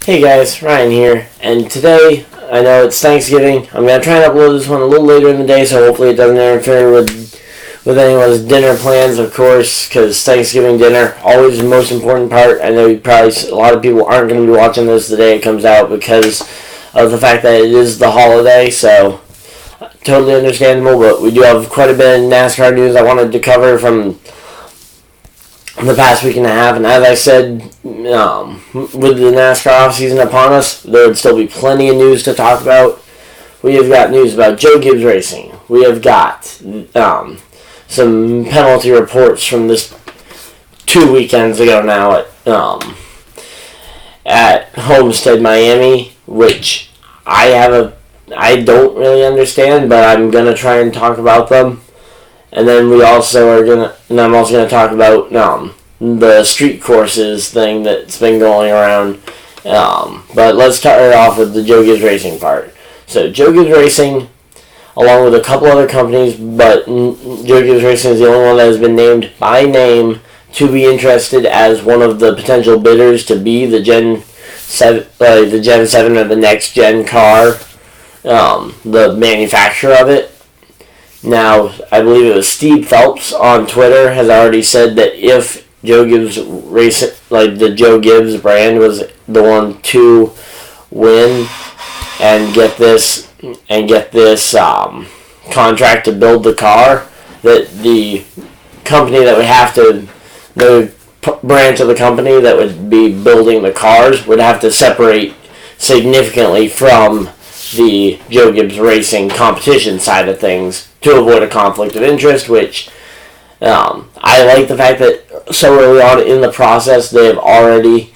Hey guys, Ryan here, and today, I know it's Thanksgiving. I'm going to try and upload this one a little later in the day, so hopefully it doesn't interfere with anyone's dinner plans, of course, because Thanksgiving dinner, always the most important part. I know a lot of people aren't going to be watching this the day it comes out because of the fact that it is the holiday, so totally understandable, but we do have quite a bit of NASCAR news I wanted to cover from the past week and a half, and as I said, with the NASCAR offseason upon us, there would still be plenty of news to talk about. We have got news about Joe Gibbs Racing. We have got some penalty reports from this 2 weekends ago now at Homestead, Miami, which I don't really understand, but I'm gonna try and talk about them. And then I'm also gonna talk about the street courses thing that's been going around. But let's start off with the Joe Gibbs Racing part. So Joe Gibbs Racing, along with a couple other companies, but Joe Gibbs Racing is the only one that has been named by name to be interested as one of the potential bidders to be the Gen 7 or the next gen car, the manufacturer of it. Now, I believe it was Steve Phelps on Twitter has already said that if Joe Gibbs Racing, the Joe Gibbs brand, was the one to win and get this contract to build the car, that the company that would have to, the branch of the company that would be building the cars would have to separate significantly from the Joe Gibbs Racing competition side of things to avoid a conflict of interest, which I like the fact that so early on in the process they have already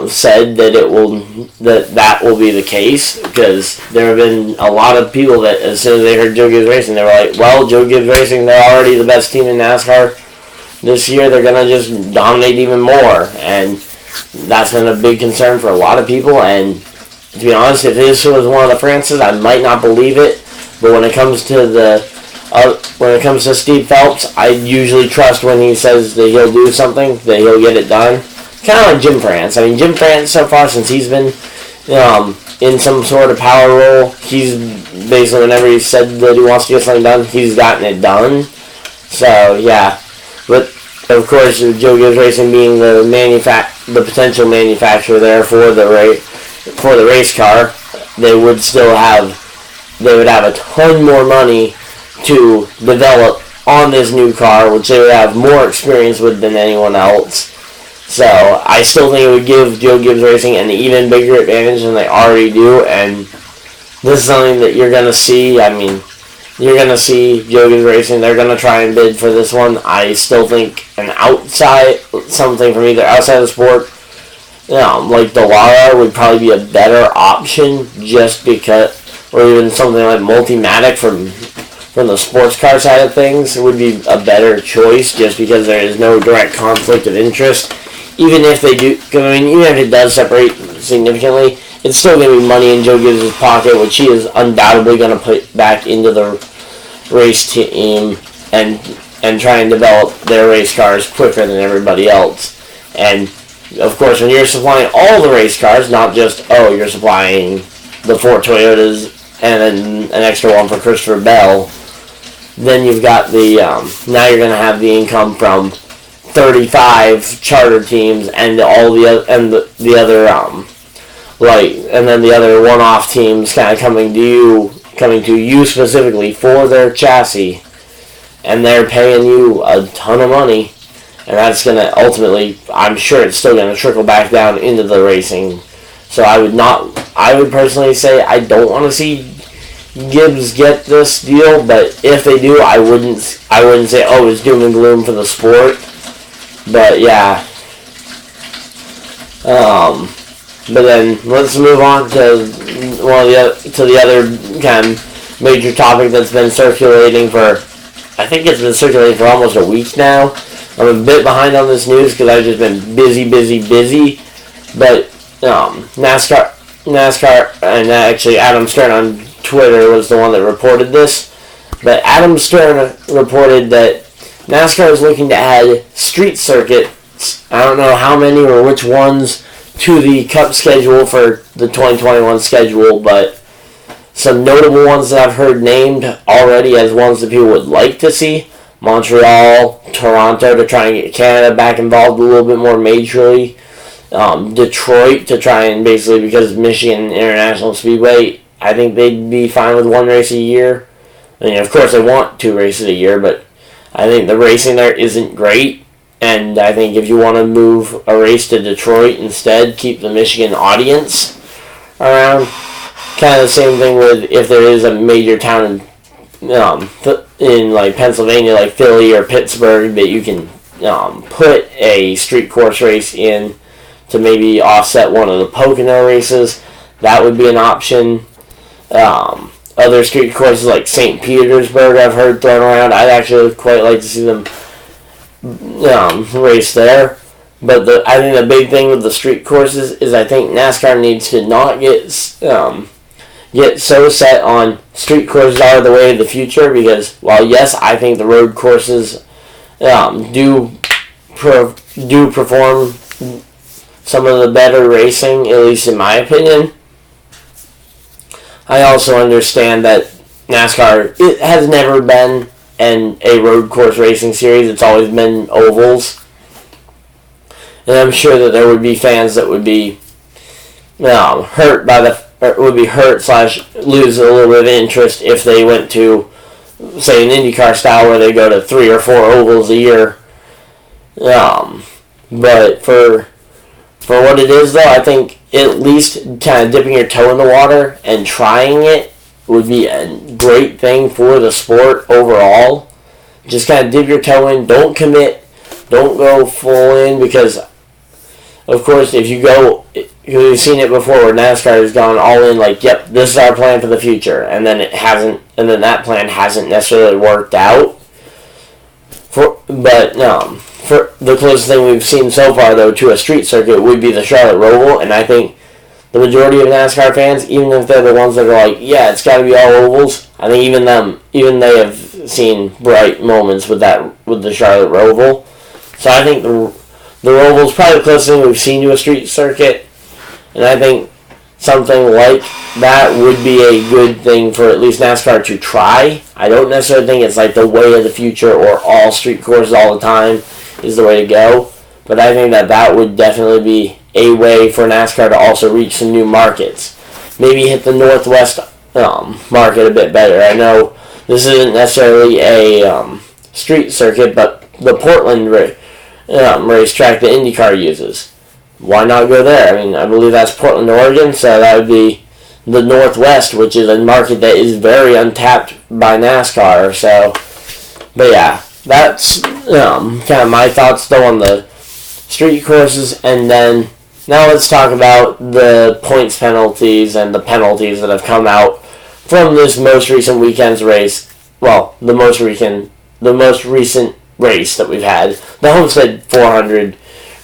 said that that will be the case, because there have been a lot of people that as soon as they heard Joe Gibbs Racing, they were like, well, Joe Gibbs Racing, they're already the best team in NASCAR this year, they're going to just dominate even more, and that's been a big concern for a lot of people. And to be honest, if this was one of the Francis, I might not believe it. But when it comes to Steve Phelps, I usually trust when he says that he'll do something, that he'll get it done. Kind of like Jim France. I mean, Jim France, so far since he's been in some sort of power role, he's basically, whenever he said that he wants to get something done, he's gotten it done. So yeah, but of course, Joe Gibbs Racing being the potential manufacturer there for the race car, they would have a ton more money to develop on this new car, which they would have more experience with than anyone else. So I still think it would give Joe Gibbs Racing an even bigger advantage than they already do, and this is something that you're going to see. I mean, you're going to see Joe Gibbs Racing, they're going to try and bid for this one. I still think something from either outside of the sport, like Dyer would probably be a better option, just because, or even something like Multimatic from the sports car side of things would be a better choice, just because there is no direct conflict of interest. Even if they do, even if it does separate significantly, it's still going to be money in Joe Gibbs' pocket, which he is undoubtedly going to put back into the race team and try and develop their race cars quicker than everybody else. And of course, when you're supplying all the race cars, not just, you're supplying the 4 Toyotas and then an extra one for Christopher Bell, then you've got now you're going to have the income from 35 charter teams and the other one-off teams kind of coming to you specifically for their chassis, and they're paying you a ton of money. And that's going to ultimately, I'm sure it's still going to trickle back down into the racing. So I would personally say I don't want to see Gibbs get this deal, but if they do, I wouldn't say, it's doom and gloom for the sport. But yeah. But then let's move on to the other kind of major topic that's been circulating I think it's been circulating for almost a week now. I'm a bit behind on this news because I've just been busy. But NASCAR, and actually Adam Stern on Twitter was the one that reported this. But Adam Stern reported that NASCAR is looking to add street circuits. I don't know how many or which ones to the Cup schedule for the 2021 schedule, but some notable ones that I've heard named already as ones that people would like to see: Montreal, Toronto to try and get Canada back involved a little bit more majorly. Detroit to try and basically, because Michigan International Speedway, I think they'd be fine with one race a year. I mean, of course, they want 2 races a year, but I think the racing there isn't great. And I think if you want to move a race to Detroit instead, keep the Michigan audience around. Kind of the same thing with if there is a major town in like Pennsylvania, like Philly or Pittsburgh, that you can put a street course race in to maybe offset one of the Pocono races. That would be an option. Other street courses like St. Petersburg I've heard thrown around. I'd actually quite like to see them race there. But I think the big thing with the street courses is I think NASCAR needs to not get so set on street courses are the way of the future, because while yes, I think the road courses do perform some of the better racing, at least in my opinion, I also understand that NASCAR, it has never been a road course racing series. It's always been ovals. And I'm sure that there would be fans that would be hurt / lose a little bit of interest if they went to, say, an IndyCar style where they go to 3 or 4 ovals a year. But for what it is, though, I think at least kind of dipping your toe in the water and trying it would be a great thing for the sport overall. Just kind of dip your toe in. Don't commit. Don't go full in, because, of course, if you go, you've seen it before where NASCAR has gone all in, like, yep, this is our plan for the future, and then it hasn't, and then that plan hasn't necessarily worked out. But for the closest thing we've seen so far, though, to a street circuit would be the Charlotte Roval, and I think the majority of NASCAR fans, even if they're the ones that are like, yeah, it's got to be all ovals, I think even they have seen bright moments with the Charlotte Roval. So I think the Roval is probably the closest thing we've seen to a street circuit, and I think something like that would be a good thing for at least NASCAR to try. I don't necessarily think it's like the way of the future or all street courses all the time is the way to go, but I think that would definitely be a way for NASCAR to also reach some new markets. Maybe hit the Northwest market a bit better. I know this isn't necessarily a street circuit, but the Portland racetrack that IndyCar uses, why not go there? I mean, I believe that's Portland, Oregon, so that would be the Northwest, which is a market that is very untapped by NASCAR. So, but yeah, that's kind of my thoughts though on the street courses. And then now let's talk about the points penalties and the penalties that have come out from this most recent weekend's race. Well, the most recent race that we've had, the Homestead 400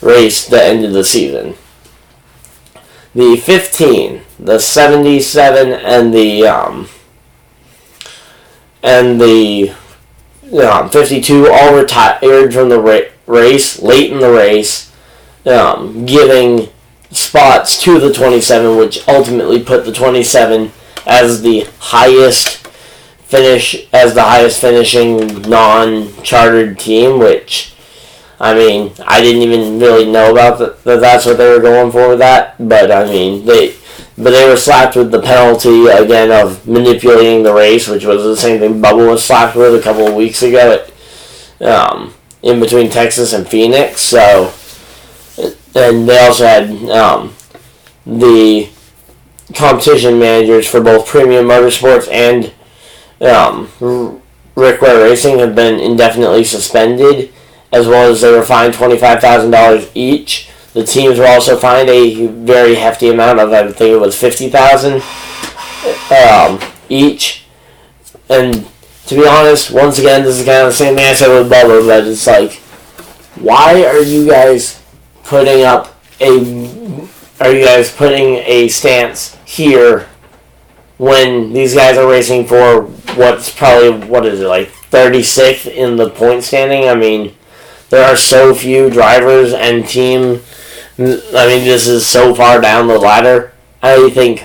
race that ended the season. The 15, the 77, and the 52 all retired from the race late in the race, giving spots to the 27, which ultimately put the 27 as the highest finishing non-chartered team, which, I mean, I didn't even really know about that's what they were going for with that, but I mean, they were slapped with the penalty again of manipulating the race, which was the same thing Bubba was slapped with a couple of weeks ago in between Texas and Phoenix. So, and they also had the competition managers for both Premium Motorsports and Rick Ware Racing have been indefinitely suspended, as well as they were fined $25,000 each. The teams were also fined a very hefty amount of, I think it was $50,000 each. And to be honest, once again, this is kind of the same thing I said with Bubba, but it's like, why are you guys putting a stance here when these guys are racing for what's probably, like 36th in the point standing? I mean, there are so few drivers and team I mean, this is so far down the ladder. I think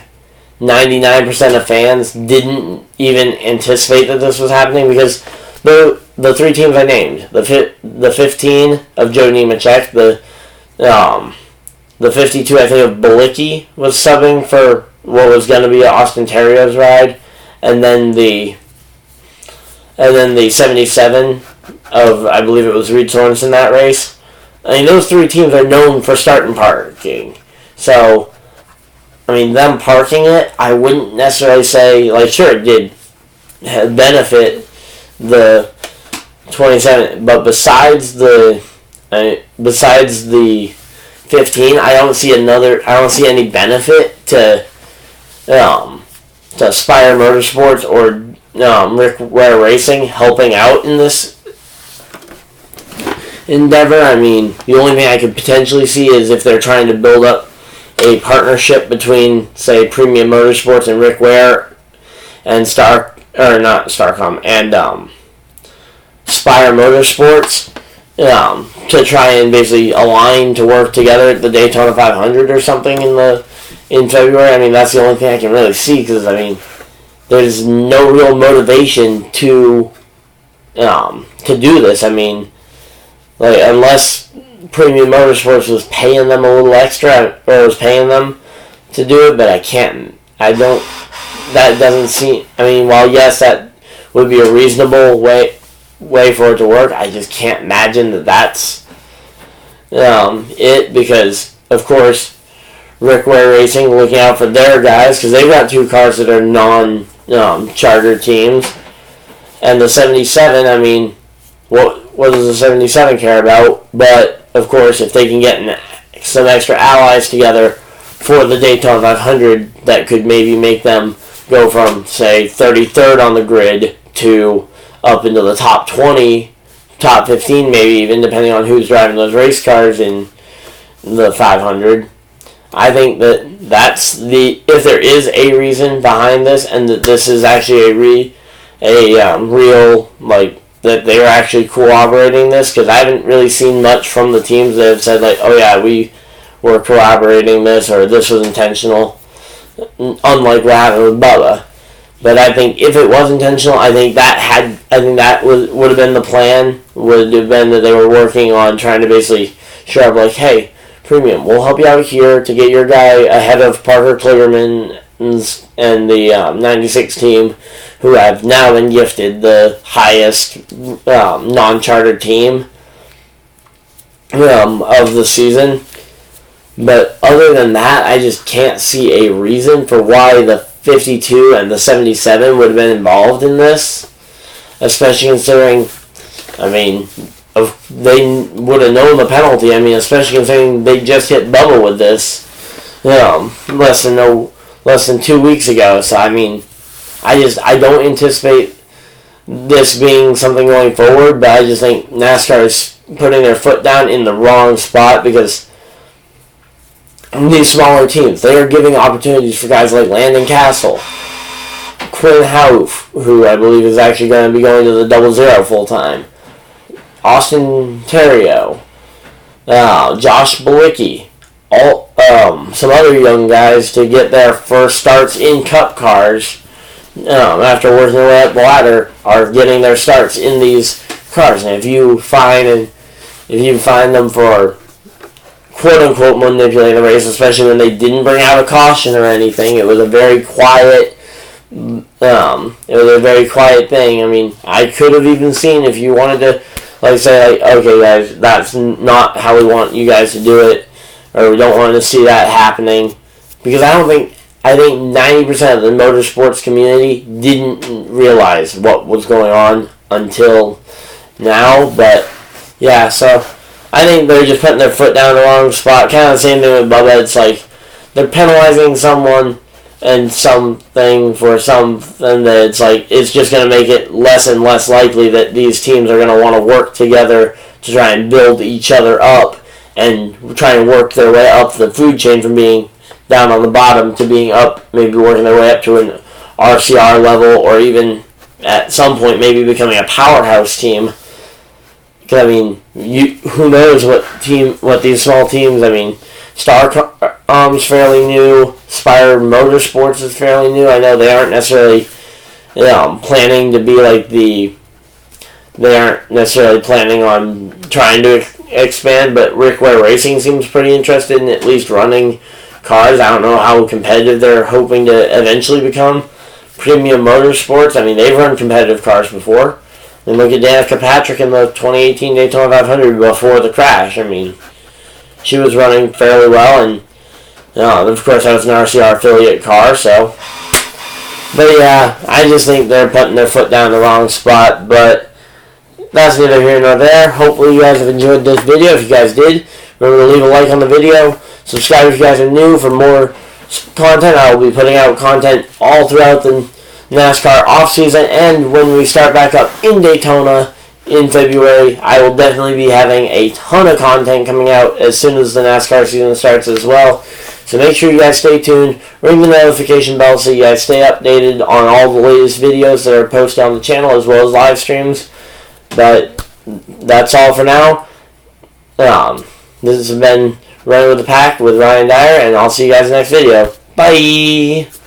99% of fans didn't even anticipate that this was happening because the three teams I named, the 15 of Joe Nemechek, the 52 I think of Balicki was subbing for what was going to be Austin Terrier's ride, and then the 77 of, I believe it was Reed Sorensen that race. I mean, those three teams are known for starting parking. So, I mean, them parking it, I wouldn't necessarily say, like, sure, it did benefit the 27, but besides the 15, I don't see any benefit to Spire Motorsports or Rick Ware Racing helping out in this endeavor. I mean, the only thing I could potentially see is if they're trying to build up a partnership between, say, Premium Motorsports and Rick Ware and Spire Motorsports to try and basically align to work together at the Daytona 500 or something in February. I mean, that's the only thing I can really see because, I mean, there's no real motivation to do this. I mean, like, unless Premium Motorsports was paying them a little extra or was paying them to do it, but that doesn't seem, I mean, while yes, that would be a reasonable way for it to work, I just can't imagine that that's it, because, of course, Rick Ware Racing looking out for their guys, because they've got two cars that are non-charter teams, and the 77, I mean, what does the 77 care about? But, of course, if they can get some extra allies together for the Daytona 500, that could maybe make them go from, say, 33rd on the grid to up into the top 20, top 15 maybe even, depending on who's driving those race cars in the 500. I think that's if there is a reason behind this, and that this is actually a real, like, that they're actually cooperating this, because I haven't really seen much from the teams that have said, like, oh yeah, we were cooperating this, or this was intentional, unlike what happened with Bubba. But I think if it was intentional, I think that would have been the plan, would have been that they were working on trying to basically show up, like, hey, Premium, we'll help you out here to get your guy ahead of Parker Kligerman and the 96 team, who have now been gifted the highest non-chartered team of the season. But other than that, I just can't see a reason for why the 52 and the 77 would have been involved in this, especially considering, I mean, they would have known the penalty. I mean, especially considering they just hit Bubba with this, less than 2 weeks ago. So I mean, I don't anticipate this being something going forward, but I just think NASCAR is putting their foot down in the wrong spot, because these smaller teams, they are giving opportunities for guys like Landon Castle, Quinn Houff, who I believe is actually going to be going to the 00 full time, Austin Terrio, Josh Balicki, some other young guys to get their first starts in Cup cars after working their way up the ladder, are getting their starts in these cars. And if you find them for quote-unquote manipulating the race, especially when they didn't bring out a caution or anything, it was a very quiet thing. I mean, I could have even seen, if you wanted to, like, say, like, okay guys, that's not how we want you guys to do it, or we don't want to see that happening, because I think 90% of the motorsports community didn't realize what was going on until now. But yeah, so I think they're just putting their foot down in the wrong spot. Kind of the same thing with Bubba. It's like they're penalizing someone and something for something that it's like it's just going to make it less and less likely that these teams are going to want to work together to try and build each other up and try and work their way up the food chain from being down on the bottom to being up, maybe working their way up to an RCR level, or even at some point maybe becoming a powerhouse team. Because, I mean, who knows what these small teams, I mean, is fairly new. Spire Motorsports is fairly new. I know they aren't necessarily planning to be like they aren't necessarily planning on trying to expand, but Rick Ware Racing seems pretty interested in at least running cars. I don't know how competitive they're hoping to eventually become. Premium Motorsports, I mean, they've run competitive cars before. And look at Danica Patrick in the 2018 Daytona 500 before the crash. I mean, she was running fairly well, and of course that was an RCR affiliate car, so. But yeah, I just think they're putting their foot down the wrong spot, but that's neither here nor there. Hopefully you guys have enjoyed this video. If you guys did, remember to leave a like on the video. Subscribe if you guys are new for more content. I will be putting out content all throughout the NASCAR off-season, and when we start back up in Daytona in February, I will definitely be having a ton of content coming out as soon as the NASCAR season starts as well. So make sure you guys stay tuned, ring the notification bell so you guys stay updated on all the latest videos that are posted on the channel as well as live streams. But that's all for now. This has been Running with the Pack with Ryan Dyer, and I'll see you guys in the next video. Bye!